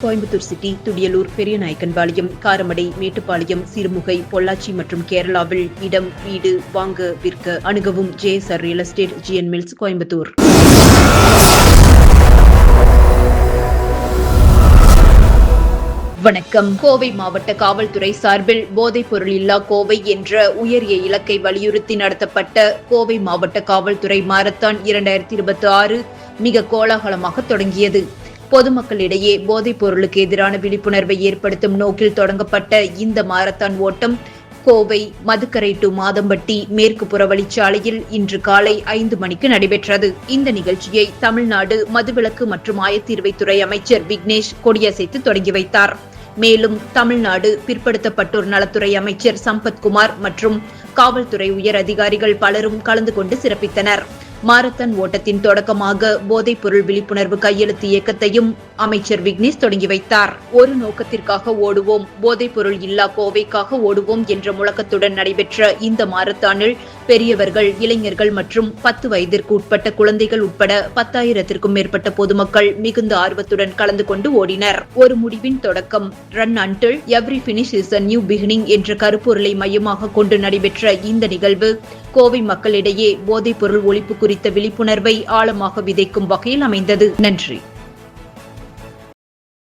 Coimbatore city, Thudiyalur, Periyanaickenpalayam, Karamadai, Mettupalayam, Sirumugai, Pollachi மற்றும் கேரளாவில் இடம், வீடு வாங்க விற்க அணுகவும் JSR real estate, GN mills, Coimbatore. வணக்கம். கோவை மாவட்ட காவல்துறை சார்பில் போதைப் பொருள் இல்லா கோவை என்ற உயரிய இலக்கை வலியுறுத்தி நடத்தப்பட்ட கோவை மாவட்ட காவல்துறை மாரத்தான் 2026 மிக கோலாகலமாக தொடங்கியது. பொதுமக்களிடையே போதைப் பொருளுக்கு எதிரான விழிப்புணர்வை ஏற்படுத்தும் நோக்கில் தொடங்கப்பட்ட இந்த மாரத்தான் ஓட்டம் கோவை மதுக்கரை டு மாதம்பட்டி மேற்கு புறவழிச்சாலையில் இன்று காலை 5 மணிக்கு நடைபெற்றது. இந்த நிகழ்ச்சியை தமிழ்நாடு மதுவிலக்கு மற்றும் ஆயத்தீர்வைத்துறை அமைச்சர் விக்னேஷ் கொடியசைத்து தொடங்கி வைத்தார். மேலும் தமிழ்நாடு பிற்படுத்தப்பட்டோர் நலத்துறை அமைச்சர் சம்பத்குமார் மற்றும் காவல்துறை உயர் அதிகாரிகள் பலரும் கலந்து கொண்டு சிறப்பித்தனர். மாரத்தான் ஓட்டத்தின் தொடக்கமாக போதைப் பொருள் விழிப்புணர்வு கையெழுத்து இயக்கத்தையும் அமைச்சர் விக்னேஷ் தொடங்கி வைத்தார். ஒரு நோக்கத்திற்காக ஓடுவோம், போதைப் பொருள் இல்லா கோவைக்காக ஓடுவோம் என்ற முழக்கத்துடன் நடைபெற்ற இந்த மாரத்தானில் பெரியவர்கள், இளைஞர்கள் மற்றும் 10 வயதிற்கு உட்பட்ட குழந்தைகள் உட்பட 10,000த்திற்கும் மேற்பட்ட பொதுமக்கள் மிகுந்த ஆர்வத்துடன் கலந்து கொண்டு ஓடினர். ஒரு முடிவின் தொடக்கம், run until every finish is a new beginning என்ற கருப்பொருளை மையமாக கொண்டு நடைபெற்ற இந்த நிகழ்வு கோவை மக்களிடையே போதைப் பொருள் ஒழிப்பு குறித்த விழிப்புணர்வை ஆழமாக விதைக்கும் வகையில் அமைந்தது. நன்றி.